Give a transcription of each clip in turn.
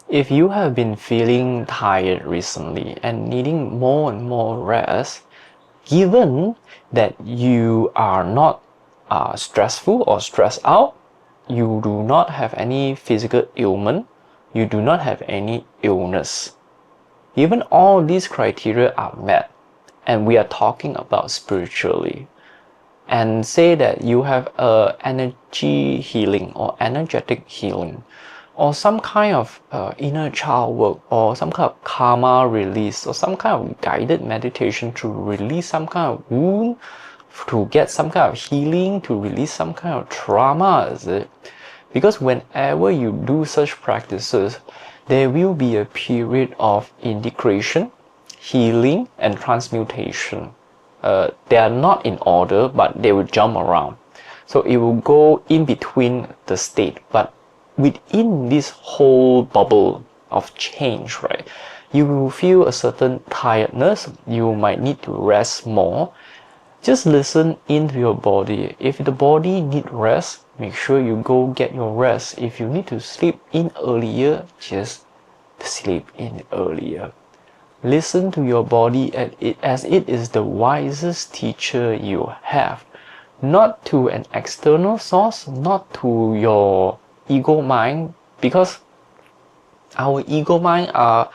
If you have been feeling tired recently and needing more and more rest, given that you are not stressful or stressed out, you do not have any physical ailment, you do not have any illness. Even all these criteria are met, and we are talking about spiritually, and say that you have energy healing or energetic healing, or some kind of inner child work, or some kind of karma release, or some kind of guided meditation to release some kind of wound, to get some kind of healing, to release some kind of trauma, is it? Because whenever you do such practices, there will be a period of integration, healing, and transmutation. They are not in order, but they will jump around. So it will go in between the state, but within this whole bubble of change, right, you will feel a certain tiredness. You might need to rest more. Just listen into your body. If the body needs rest, make sure you go get your rest. If you need to sleep in earlier, just sleep in earlier. Listen to your body as it is the wisest teacher you have. Not to an external source, not to your ego mind, because our ego mind are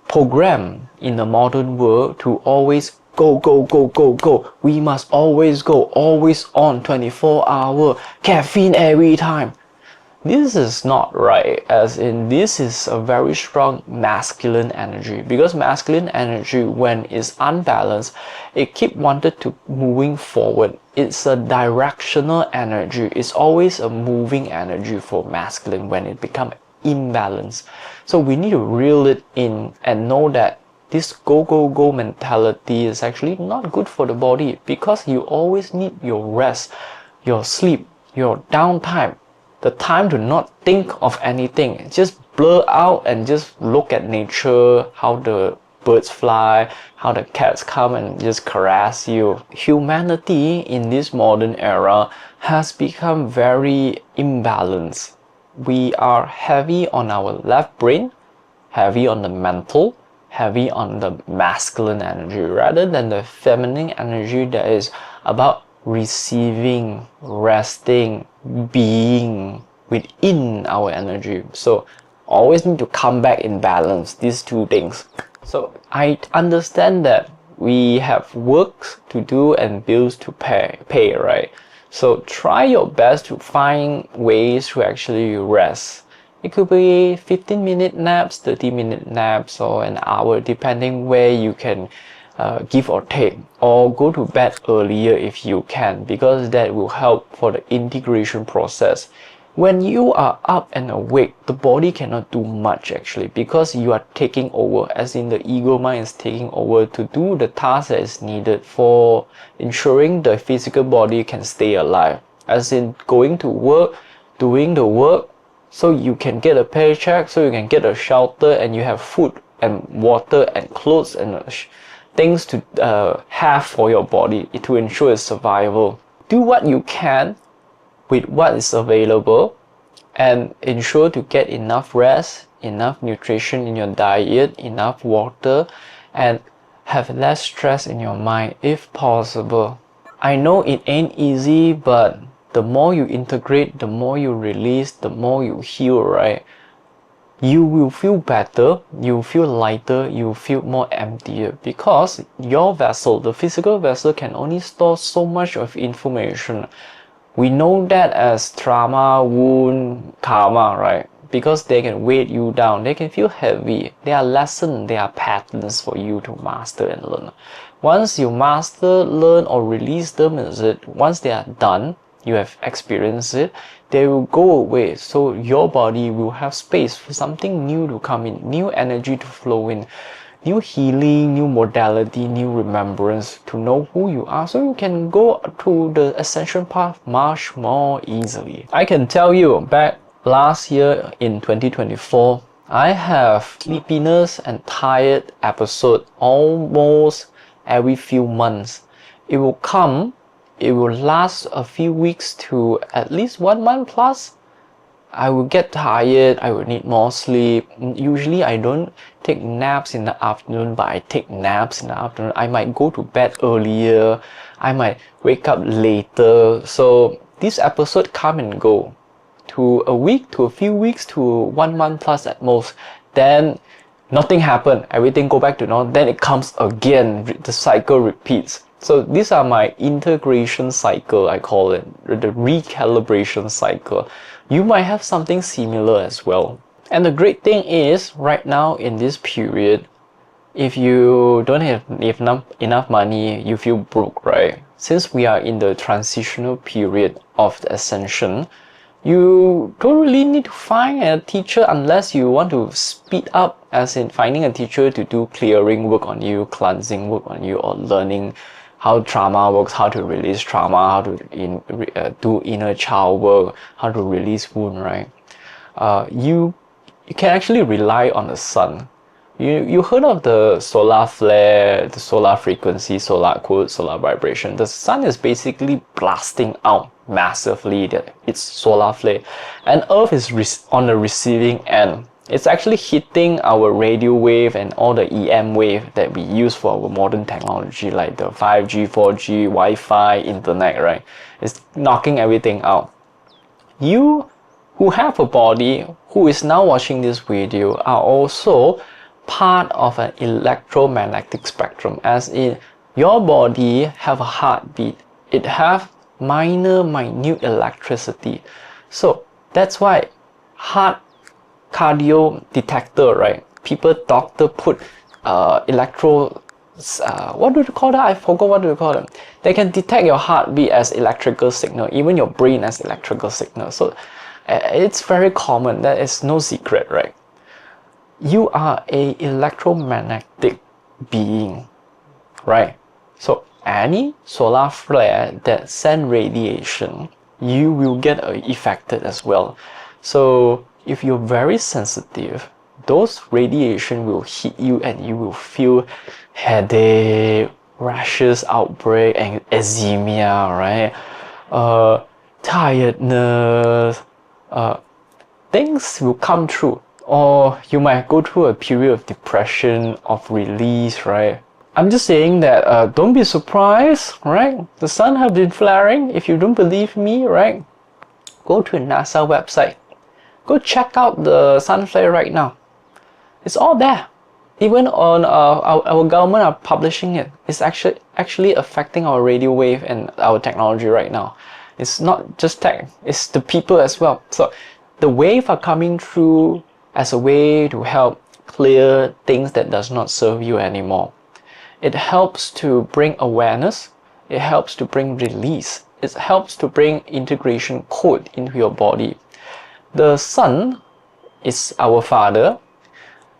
programmed in the modern world to always go, go, go, go, go. We must always go, always on, 24-hour, caffeine every time. This is not right, as in this is a very strong masculine energy, because masculine energy, when it's unbalanced, it keep wanted to moving forward. It's a directional energy. It's always a moving energy for masculine when it become imbalanced. So we need to reel it in and know that this go, go, go mentality is actually not good for the body, because you always need your rest, your sleep, your downtime, the time to not think of anything. Just blur out and just look at nature, how the birds fly, how the cats come and just caress you. Humanity in this modern era has become very imbalanced. We are heavy on our left brain, heavy on the mental, heavy on the masculine energy, rather than the feminine energy that is about receiving, resting, being within our energy. So always need to come back in balance, these two things. So I understand that we have work to do and bills to pay, right? So try your best to find ways to actually rest. It could be 15-minute naps, 30-minute naps, or an hour, depending where you can give or take, or go to bed earlier if you can, because that will help for the integration process. When you are up and awake, the body cannot do much actually, because you are taking over, as in the ego mind is taking over to do the task that is needed for ensuring the physical body can stay alive, as in going to work, doing the work, so you can get a paycheck, so you can get a shelter, and you have food and water and clothes and things to have for your body to ensure its survival. Do what you can with what is available, and ensure to get enough rest, enough nutrition in your diet, enough water, and have less stress in your mind if possible. I know it ain't easy, but the more you integrate, the more you release, the more you heal, right? You will feel better, you feel lighter, you feel more emptier, because your vessel, the physical vessel, can only store so much of information. We know that as trauma, wound, karma, right? Because they can weight you down, they can feel heavy. They are lessons, they are patterns for you to master and learn. Once you master, learn, or release them, once they are done, you have experienced it, they will go away. So your body will have space for something new to come in, new energy to flow in, new healing, new modality, new remembrance to know who you are, so you can go to the ascension path much more easily. I can tell you, back last year in 2024, I have sleepiness and tired episode almost every few months. It will come, it will last a few weeks to at least 1 month plus. I will get tired, I will need more sleep. Usually I don't take naps in the afternoon, but I take naps in the afternoon. I might go to bed earlier, I might wake up later. So these episodes come and go, to a week, to a few weeks, to 1 month plus at most. Then nothing happened, everything go back to normal, then it comes again, the cycle repeats. So these are my integration cycle, I call it, the recalibration cycle. You might have something similar as well. And the great thing is, right now in this period, if you don't have enough money, you feel broke, right? Since we are in the transitional period of the ascension, you don't really need to find a teacher unless you want to speed up, as in finding a teacher to do clearing work on you, cleansing work on you, or learning how trauma works, how to release trauma, how to do inner child work, how to release wound, right? You can actually rely on the sun. You heard of the solar flare, the solar frequency, solar quote, solar vibration. The sun is basically blasting out massively its solar flare, and Earth is on the receiving end. It's actually hitting our radio wave and all the EM wave that we use for our modern technology, like the 5G, 4G, Wi-Fi, internet, right? It's knocking everything out. You who have a body, who is now watching this video, are also part of an electromagnetic spectrum, as in your body have a heartbeat, it have minute electricity. So that's why heart cardio detector, right? Doctor put what do you call that? I forgot what do you call them. They can detect your heartbeat as electrical signal, even your brain as electrical signal. So it's very common, that is no secret, right? You are a electromagnetic being, right? So any solar flare that send radiation, you will get affected as well. So if you're very sensitive, those radiation will hit you and you will feel headache, rashes, outbreak, and eczema, right? Tiredness, things will come true. Or you might go through a period of depression, of release, right? I'm just saying that don't be surprised, right? The sun have been flaring. If you don't believe me, right? Go to NASA website. Go check out the sun flare right now. It's all there. Even on our government are publishing it. It's actually affecting our radio wave and our technology right now. It's not just tech, it's the people as well. So the wave are coming through as a way to help clear things that does not serve you anymore. It helps to bring awareness, it helps to bring release, it helps to bring integration code into your body. The sun is our father.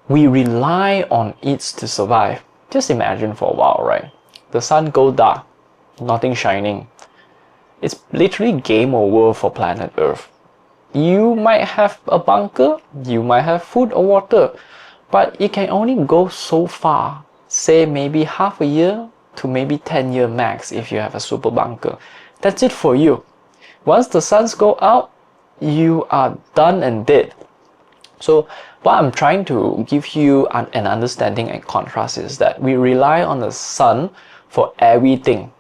We rely on it to survive. Just imagine for a while, right? The sun go dark, nothing shining. It's literally game over for planet Earth. You might have a bunker, you might have food or water, but it can only go so far. Say maybe half a year to maybe 10 year max if you have a super bunker. That's it for you. Once the suns go out, you are done and dead. So what I'm trying to give you an understanding and contrast is that we rely on the sun for everything,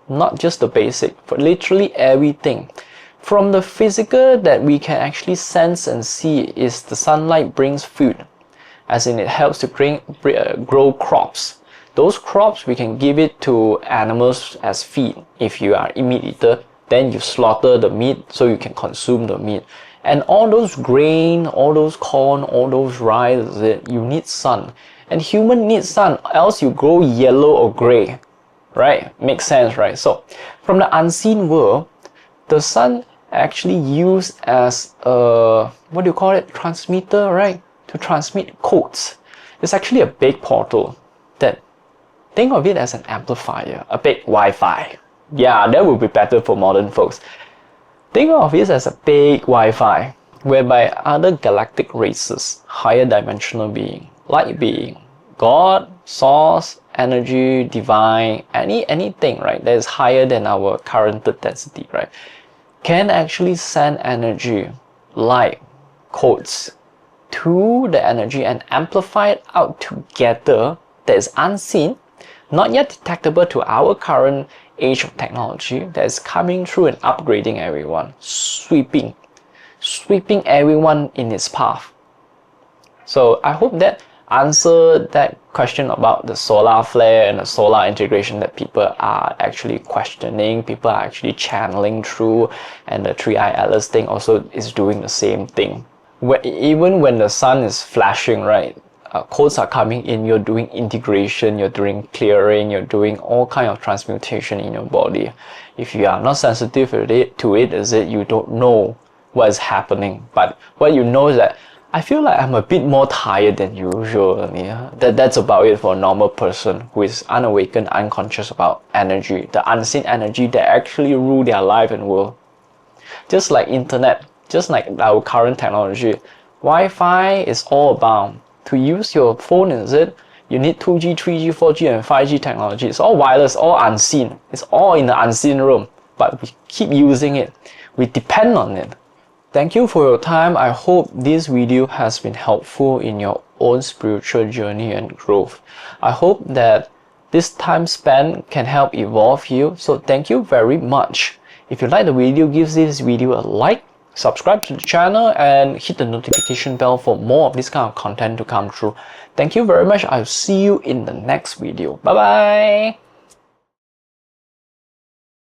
not just the basic, for literally everything. From the physical that we can actually sense and see is the sunlight brings food, as in it helps to grow crops. Those crops we can give it to animals as feed. If you are a meat eater, then you slaughter the meat so you can consume the meat. And all those grain, all those corn, all those rice, you need sun. And human needs sun, else you grow yellow or gray, right? Makes sense, right? So from the unseen world, the sun actually used as a, what do you call it, transmitter, right? To transmit codes. It's actually a big portal that, think of it as an amplifier, a big Wi-Fi. Yeah, that would be better for modern folks. Think of it as a big Wi-Fi, whereby other galactic races, higher dimensional being, light being, God, source, energy, divine, anything, right, that is higher than our current density, right, can actually send energy, light, codes to the energy and amplify it out together that is unseen, not yet detectable to our current age of technology, that is coming through and upgrading everyone, sweeping everyone in its path. So I hope that answered that question about the solar flare and the solar integration that people are actually questioning, people are actually channeling through, and the 3i Atlas thing also is doing the same thing. Even when the sun is flashing, right, codes are coming in, you're doing integration, you're doing clearing, you're doing all kind of transmutation in your body. If you are not sensitive to it, is it you don't know what is happening. But what you know is that I feel like I'm a bit more tired than usual. Yeah? That's about it for a normal person who is unawakened, unconscious about energy, the unseen energy that actually rule their life and world. Just like internet, just like our current technology, Wi-Fi is all about to use your phone, is it? You need 2G, 3G, 4G and 5G technology. It's all wireless, all unseen. It's all in the unseen room, but we keep using it. We depend on it. Thank you for your time. I hope this video has been helpful in your own spiritual journey and growth. I hope that this time spent can help evolve you. So thank you very much. If you like the video, give this video a like, subscribe to the channel and hit the notification bell for more of this kind of content to come through. Thank you very much. I'll see you in the next video. Bye bye.